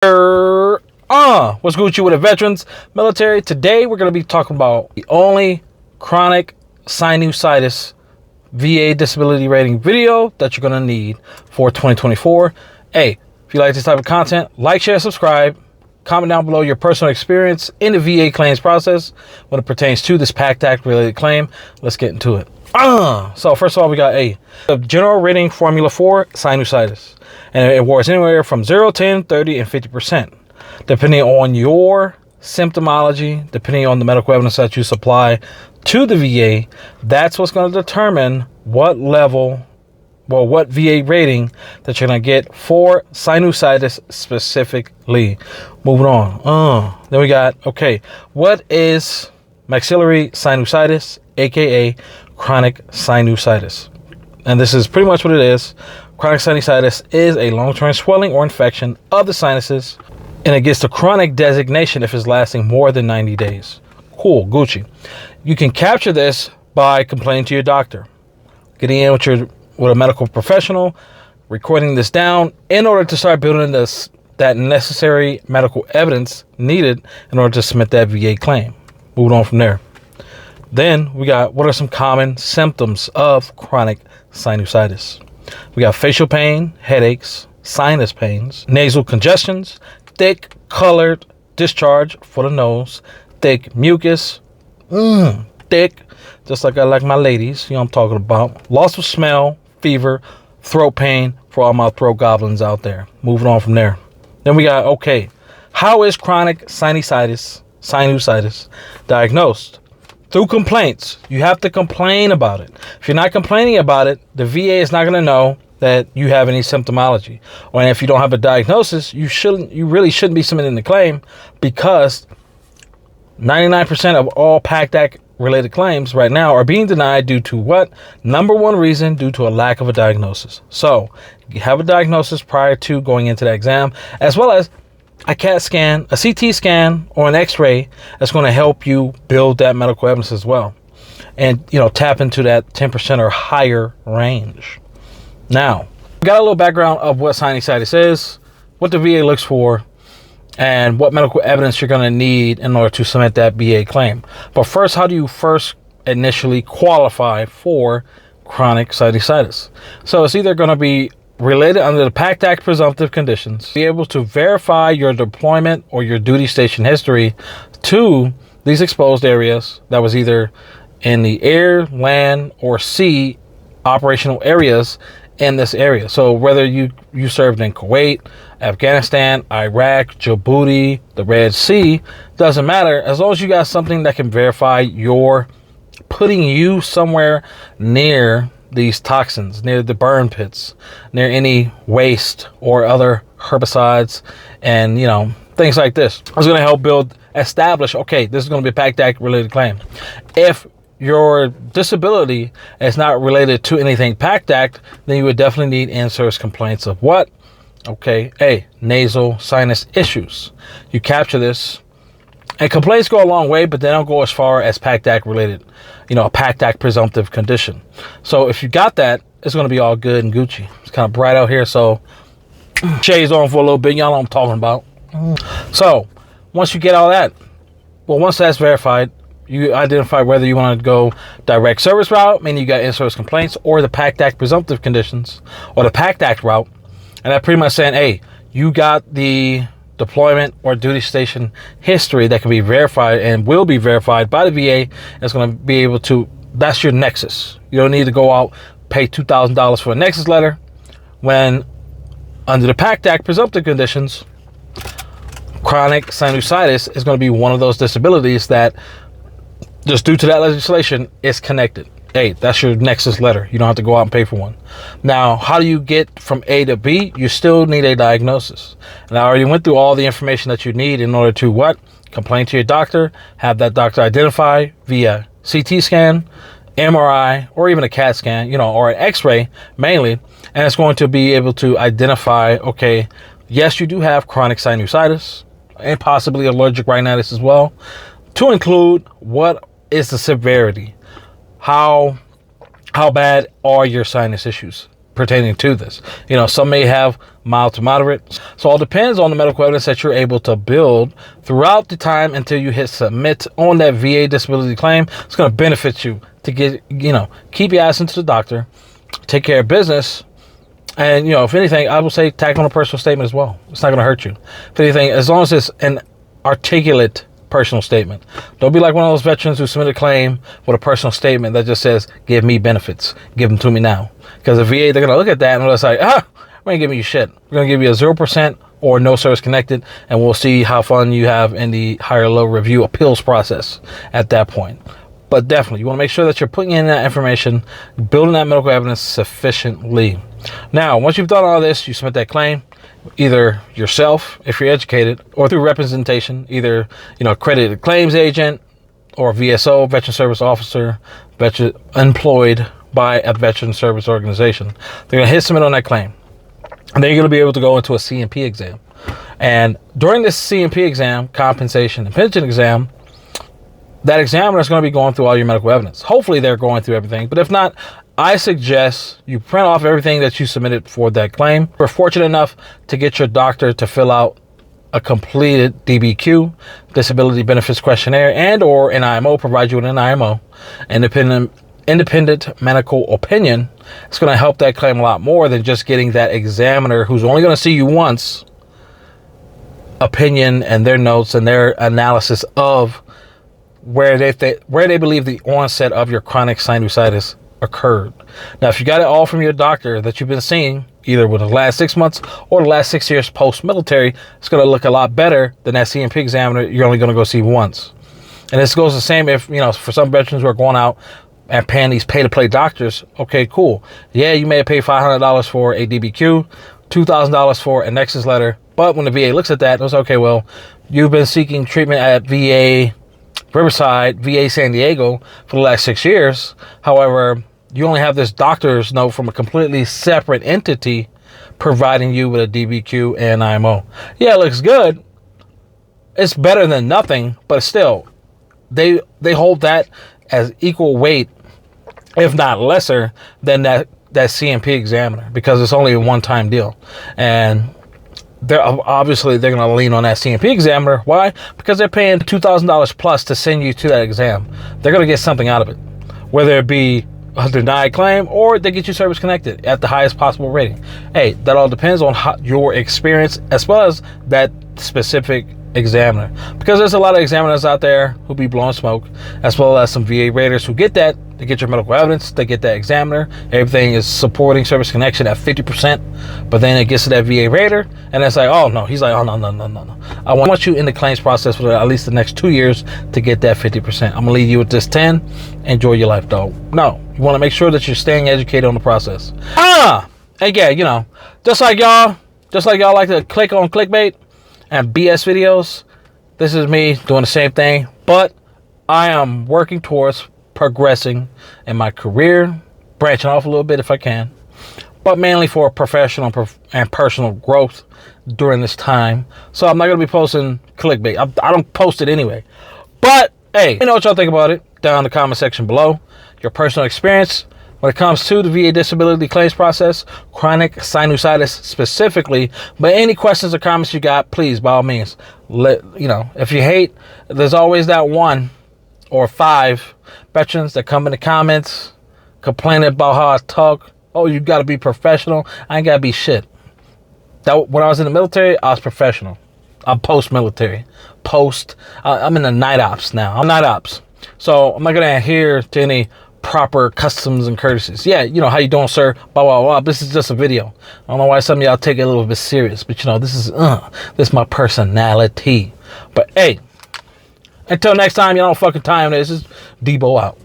What's Gucci with the veterans military? Today we're going to be talking about the only chronic sinusitis VA disability rating video that you're going to need for 2024. Hey, if you like this type of content, like, share, subscribe, comment down below your personal experience in the VA claims process when it pertains to this PACT Act related claim. Let's get into it. So first of all, we got a general rating formula for sinusitis, and it awards anywhere from 0, 10, 30, and 50%, depending on your symptomology, depending on the medical evidence that you supply to the VA. That's what's going to determine what level, well, what VA rating that you're going to get for sinusitis specifically. Moving on. Then we got, okay, what is maxillary sinusitis, aka chronic sinusitis? And this is pretty much what it is. Chronic sinusitis is a long-term swelling or infection of the sinuses, and it gets the chronic designation if it's lasting more than 90 days. Cool, Gucci. You can capture this by complaining to your doctor, getting in with a medical professional, recording this down in order to start building that necessary medical evidence needed in order to submit that VA claim. Moving on from there. Then we got, what are some common symptoms of chronic sinusitis? We got facial pain, headaches, sinus pains, nasal congestions, thick colored discharge for the nose, thick mucus, thick, just like I like my ladies, you know what I'm talking about. Loss of smell, fever, throat pain for all my throat goblins out there. Moving on from there. Then we got, okay, how is chronic sinusitis diagnosed? Through complaints. You have to complain about it. If you're not complaining about it, the VA is not going to know that you have any symptomology. Or if you don't have a diagnosis, you really shouldn't be submitting the claim, because 99% of all PACT Act related claims right now are being denied due to what? Number one reason, due to a lack of a diagnosis. So you have a diagnosis prior to going into the exam, as well as a CAT scan, a CT scan, or an X-ray that's going to help you build that medical evidence as well, and tap into that 10% or higher range. Now, we got a little background of what sinusitis is, what the VA looks for, and what medical evidence you're going to need in order to submit that VA claim. But first, how do you initially qualify for chronic sinusitis? So it's either going to be related under the PACT Act presumptive conditions, be able to verify your deployment or your duty station history to these exposed areas that was either in the air, land, or sea operational areas in this area. So whether you served in Kuwait, Afghanistan, Iraq, Djibouti, the Red Sea, doesn't matter, as long as you got something that can verify you're putting you somewhere near these toxins, near the burn pits, near any waste or other herbicides, and things like this. It's going to help establish, okay, this is going to be a PACT Act related claim. If your disability is not related to anything PACT Act, then you would definitely need in-service complaints of what? Okay, nasal sinus issues. You capture this, and complaints go a long way, but they don't go as far as PACT Act related, a PACT Act presumptive condition. So if you got that, it's going to be all good and Gucci. It's kind of bright out here, so shades on for a little bit. Y'all know what I'm talking about. So once you get all that, once that's verified, you identify whether you want to go direct service route, meaning you got in-service complaints, or the PACT Act presumptive conditions, or the PACT Act route. And that's pretty much saying, hey, you got the deployment or duty station history that can be verified and will be verified by the VA. It's going to be able to, that's your nexus. You don't need to go out, pay $2,000 for a nexus letter, when under the PACT Act presumptive conditions, chronic sinusitis is going to be one of those disabilities that, just due to that legislation, is connected. Hey, that's your nexus letter. You don't have to go out and pay for one. Now, how do you get from A to B? You still need a diagnosis. And I already went through all the information that you need in order to what? Complain to your doctor, have that doctor identify via CT scan, MRI, or even a CAT scan, or an X-ray mainly. And it's going to be able to identify, okay, yes, you do have chronic sinusitis and possibly allergic rhinitis as well, to include what is the severity. How bad are your sinus issues? pertaining to this. You know, some may have mild to moderate. So it all depends on the medical evidence that you're able to build throughout the time until you hit submit on that VA disability claim. It's going to benefit you to get, you know, keep your ass into the doctor, take care of business. And, you know, if anything, I will say tack on a personal statement as well. It's not going to hurt you. If anything, as long as it's an articulate personal statement. Don't be like one of those veterans who submit a claim with a personal statement that just says, give me benefits. Give them to me now. Because the VA, they're going to look at that and they're like, we're going to give you shit. We're going to give you a 0% or no service connected, and we'll see how fun you have in the higher low review appeals process at that point. But definitely, you want to make sure that you're putting in that information, building that medical evidence sufficiently. Now, once you've done all this, you submit that claim, either yourself, if you're educated, or through representation, either, you know, accredited claims agent or VSO, veteran service officer, veteran employed by a veteran service organization. They're going to hit submit on that claim. And then you're going to be able to go into a C&P exam. And during this C&P exam, compensation and pension exam, that examiner is going to be going through all your medical evidence. Hopefully they're going through everything. But if not, I suggest you print off everything that you submitted for that claim. If you're fortunate enough to get your doctor to fill out a completed DBQ, Disability Benefits Questionnaire, and or an IMO, provide you with an IMO, independent medical opinion, it's going to help that claim a lot more than just getting that examiner who's only going to see you once opinion and their notes and their analysis of where they believe the onset of your chronic sinusitis occurred. Now, if you got it all from your doctor that you've been seeing, either within the last 6 months or the last 6 years post-military, it's going to look a lot better than that C&P examiner you're only going to go see once. And this goes the same if, you know, for some veterans who are going out and paying these pay-to-play doctors. Okay, cool. Yeah, you may have paid $500 for a DBQ, $2,000 for a Nexus letter, but when the VA looks at that, it's okay, well, you've been seeking treatment at VA Riverside, VA San Diego for the last 6 years. However, you only have this doctor's note from a completely separate entity providing you with a DBQ and IMO. Yeah, it looks good. It's better than nothing, but still, they hold that as equal weight, if not lesser, than that C&P examiner, because it's only a one-time deal. And they're going to lean on that C&P examiner. Why? Because they're paying $2,000 plus to send you to that exam. They're going to get something out of it, whether it be a denied claim or they get you service connected at the highest possible rating. Hey, that all depends on your experience as well as that specific examiner, because there's a lot of examiners out there who be blowing smoke, as well as some VA raters who get that. They get your medical evidence, they get that examiner, everything is supporting service connection at 50%, but then it gets to that VA rater and it's like, oh no, he's like, oh no, I want you in the claims process for at least the next 2 years to get that 50%. I'm gonna leave you with this 10. Enjoy your life, dog. No, you want to make sure that you're staying educated on the process. Again, you know, just like y'all like to click on clickbait and BS videos, this is me doing the same thing, but I am working towards progressing in my career, branching off a little bit if I can, but mainly for professional and personal growth during this time. So I'm not going to be posting clickbait. I don't post it anyway. But hey, you know what y'all think about it down in the comment section below. Your personal experience when it comes to the VA disability claims process, chronic sinusitis specifically. But any questions or comments you got, please, by all means, if you hate, there's always that 1 or 5 veterans that come in the comments complaining about how I talk. Oh, you got to be professional. I ain't got to be shit. When I was in the military, I was professional. I'm post-military. I'm in the night ops now. I'm night ops. So I'm not going to adhere to any proper customs and courtesies. Yeah, you know, how you doing, sir? Blah, blah, blah. This is just a video. I don't know why some of y'all take it a little bit serious, but you know, this is my personality. But hey, until next time, y'all don't fucking time this. This is Debo out.